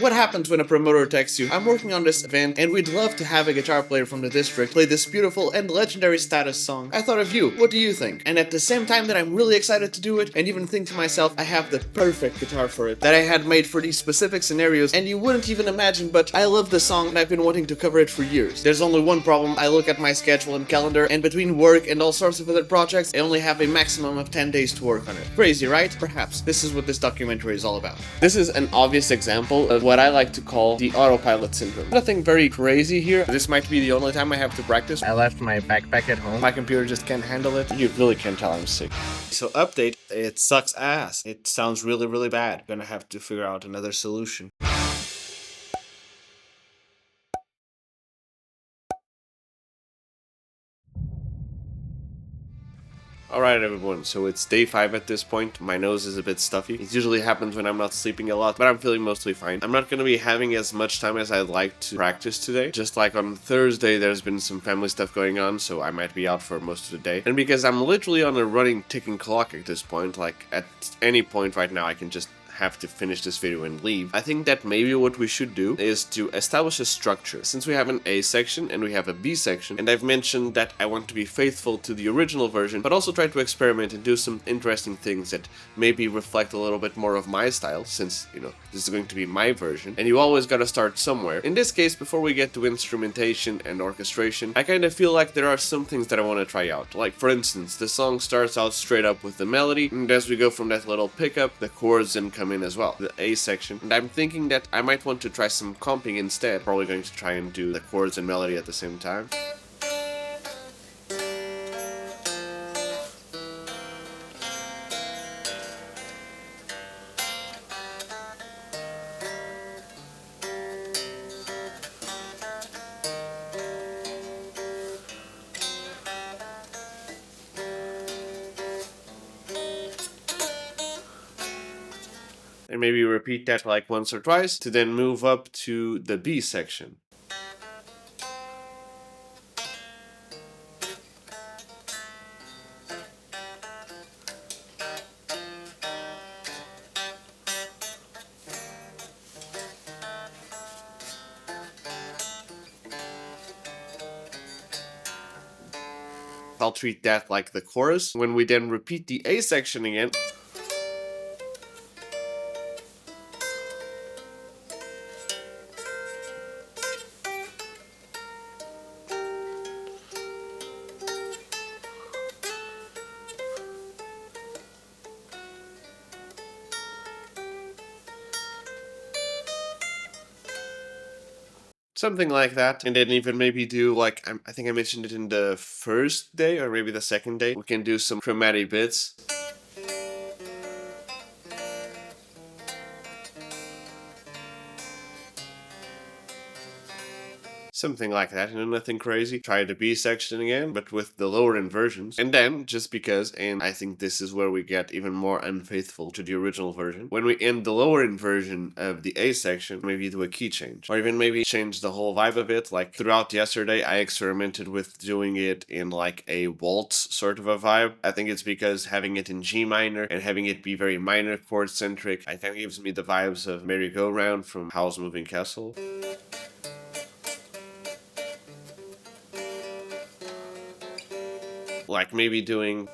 What happens when a promoter texts you, "I'm working on this event and we'd love to have a guitar player from the district play this beautiful and legendary status song. I thought of you. What do you think?" And at the same time that I'm really excited to do it and even think to myself, I have the perfect guitar for it that I had made for these specific scenarios and you wouldn't even imagine, but I love the song and I've been wanting to cover it for years. There's only one problem. I look at my schedule and calendar, and between work and all sorts of other projects, I only have a maximum of 10 days to work on it. Crazy, right? Perhaps. This is what this documentary is all about. This is an obvious example of what I like to call the autopilot syndrome. Nothing very crazy here. This might be the only time I have to practice. I left my backpack at home. My computer just can't handle it. You really can't tell I'm sick. So update, it sucks ass. It sounds really, really bad. Gonna have to figure out another solution. Alright everyone, so it's day 5 at this point. My nose is a bit stuffy. It usually happens when I'm not sleeping a lot, but I'm feeling mostly fine. I'm not gonna be having as much time as I'd like to practice today. Just like on Thursday, there's been some family stuff going on, so I might be out for most of the day. And because I'm literally on a running ticking clock at this point, like at any point right now I can just have to finish this video and leave. I think that maybe what we should do is to establish a structure. Since we have an A section and we have a B section, and I've mentioned that I want to be faithful to the original version, but also try to experiment and do some interesting things that maybe reflect a little bit more of my style, since, you know, this is going to be my version, and you always gotta start somewhere. In this case, before we get to instrumentation and orchestration, I kind of feel like there are some things that I want to try out. Like, for instance, the song starts out straight up with the melody, and as we go from that little pickup, the chords then come in as well, the A section. And I'm thinking that I might want to try some comping instead. Probably going to try and do the chords and melody at the same time. And maybe repeat that like once or twice to then move up to the B section. I'll treat that like the chorus. When we then repeat the A section again, something like that, and then even maybe do like, I think I mentioned it in the first day or maybe the second day, we can do some chromatic bits. Something like that, and nothing crazy. Try the B section again, but with the lower inversions. And then, just because, and I think this is where we get even more unfaithful to the original version, when we end the lower inversion of the A section, maybe do a key change. Or even maybe change the whole vibe a bit. Like, throughout yesterday, I experimented with doing it in like a waltz sort of a vibe. I think it's because having it in G minor and having it be very minor chord centric, I think gives me the vibes of Merry Go Round from Howl's Moving Castle. Like maybe doing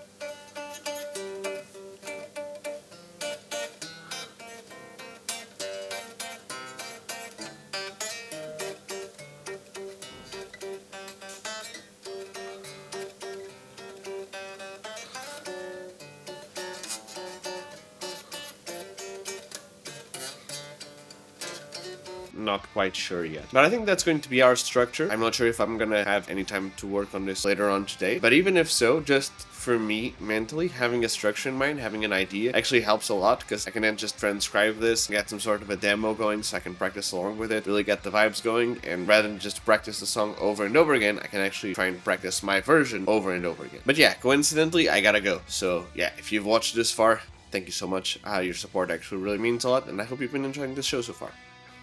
not quite sure yet. But I think that's going to be our structure. I'm not sure if I'm gonna have any time to work on this later on today, but even if so, just for me, mentally, having a structure in mind, having an idea, actually helps a lot, because I can then just transcribe this, get some sort of a demo going so I can practice along with it, really get the vibes going, and rather than just practice the song over and over again, I can actually try and practice my version over and over again. But yeah, coincidentally, I gotta go. So yeah, if you've watched this far, thank you so much. Your support actually really means a lot, and I hope you've been enjoying this show so far.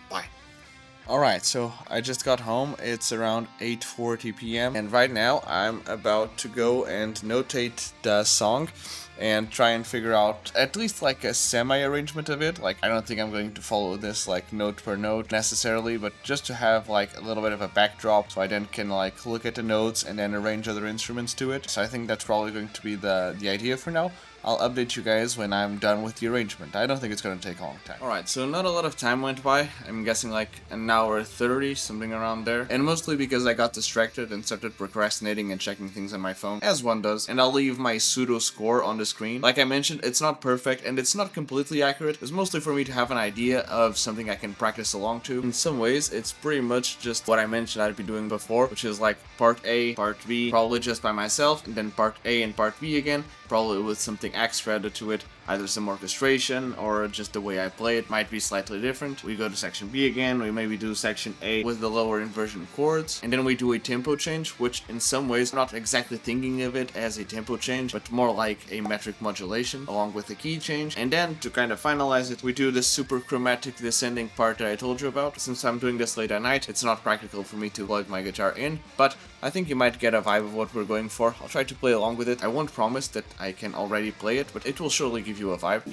Bye. Alright, so I just got home. It's around 8:40 p.m. and right now I'm about to go and notate the song and try and figure out at least like a semi-arrangement of it. Like, I don't think I'm going to follow this like note per note necessarily, but just to have like a little bit of a backdrop so I then can like look at the notes and then arrange other instruments to it. So I think that's probably going to be the idea for now. I'll update you guys when I'm done with the arrangement. I don't think it's going to take a long time. Alright, so not a lot of time went by. I'm guessing like an hour 30, something around there. And mostly because I got distracted and started procrastinating and checking things on my phone, as one does. And I'll leave my pseudo score on the screen. Like I mentioned, it's not perfect and it's not completely accurate. It's mostly for me to have an idea of something I can practice along to. In some ways, it's pretty much just what I mentioned I'd be doing before, which is like part A, part B, probably just by myself, and then part A and part B again, probably with something extra added to it, either some orchestration or just the way I play it might be slightly different. We go to section B again, we maybe do section A with the lower inversion chords, and then we do a tempo change, which in some ways, I'm not exactly thinking of it as a tempo change, but more like a metric modulation along with a key change. And then to kind of finalize it, we do this super chromatic descending part that I told you about. Since I'm doing this late at night, it's not practical for me to plug my guitar in, but I think you might get a vibe of what we're going for. I'll try to play along with it. I won't promise that I can already play it, but it will surely give you a vibe.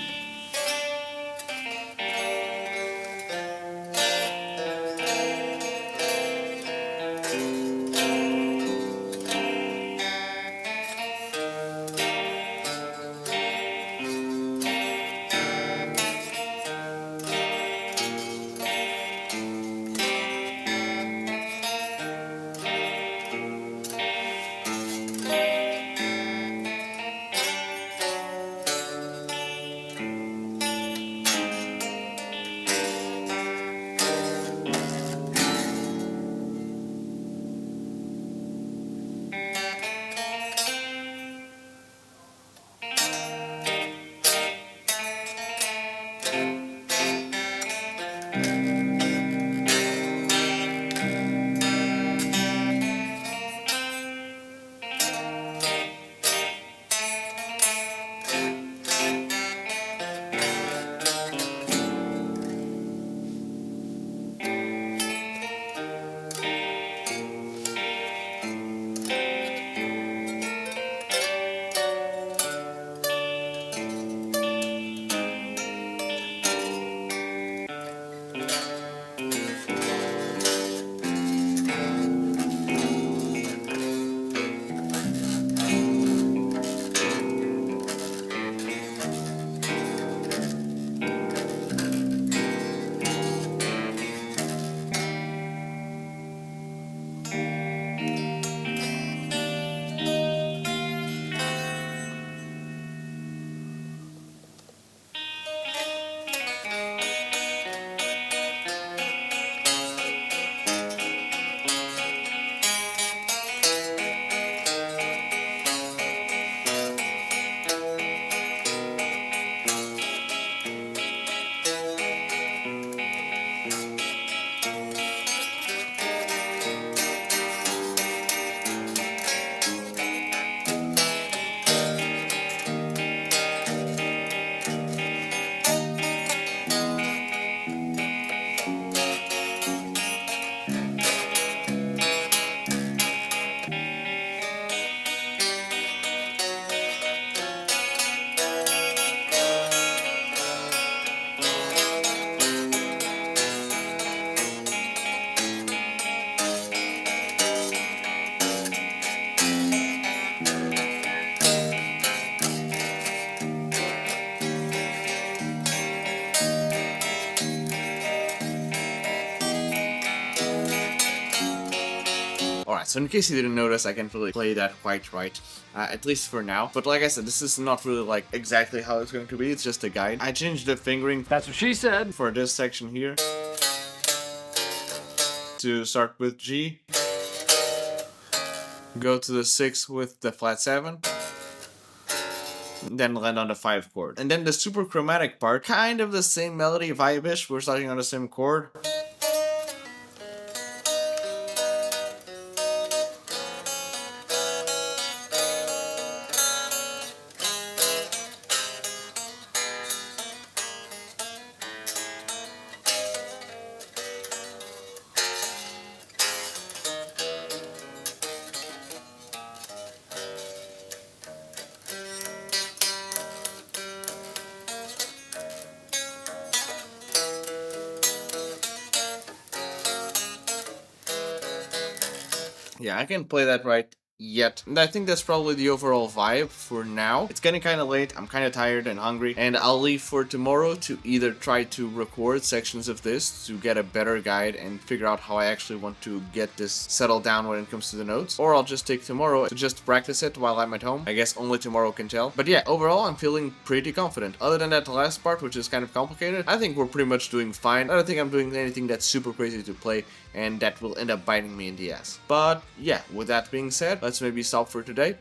Alright, so in case you didn't notice, I can't really play that quite right, at least for now. But like I said, this is not really like exactly how it's going to be, it's just a guide. I changed the fingering, That's what she said. for this section here, to start with G, go to the 6 with the flat 7, then land on the 5 chord. And then the super chromatic part, kind of the same melody vibe-ish, we're starting on the same chord. Yeah, I can play that right yet. And I think that's probably the overall vibe for now. It's getting kind of late, I'm kind of tired and hungry, and I'll leave for tomorrow to either try to record sections of this to get a better guide and figure out how I actually want to get this settled down when it comes to the notes, or I'll just take tomorrow to just practice it while I'm at home. I guess only tomorrow can tell. But yeah, overall I'm feeling pretty confident. Other than that last part, which is kind of complicated, I think we're pretty much doing fine. I don't think I'm doing anything that's super crazy to play and that will end up biting me in the ass. But yeah, with that being said, let's maybe stop for today.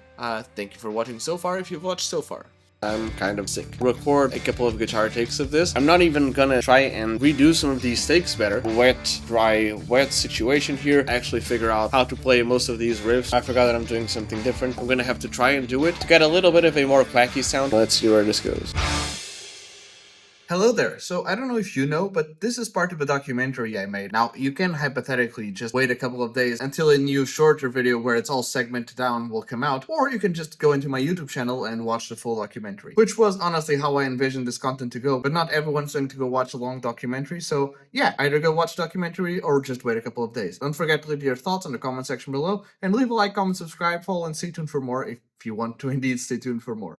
Thank you for watching so far if you've watched so far. I'm kind of sick. Record a couple of guitar takes of this. I'm not even gonna try and redo some of these takes better. Wet, dry, wet situation here. Actually figure out how to play most of these riffs. I forgot that I'm doing something different. I'm gonna have to try and do it to get a little bit of a more quacky sound. Let's see where this goes. Hello there. So I don't know if you know, but this is part of a documentary I made. Now, you can hypothetically just wait a couple of days until a new shorter video where it's all segmented down will come out, or you can just go into my YouTube channel and watch the full documentary, which was honestly how I envisioned this content to go, but not everyone's going to go watch a long documentary, so yeah, either go watch the documentary or just wait a couple of days. Don't forget to leave your thoughts in the comment section below, and leave a like, comment, subscribe, follow, and stay tuned for more if you want to indeed stay tuned for more.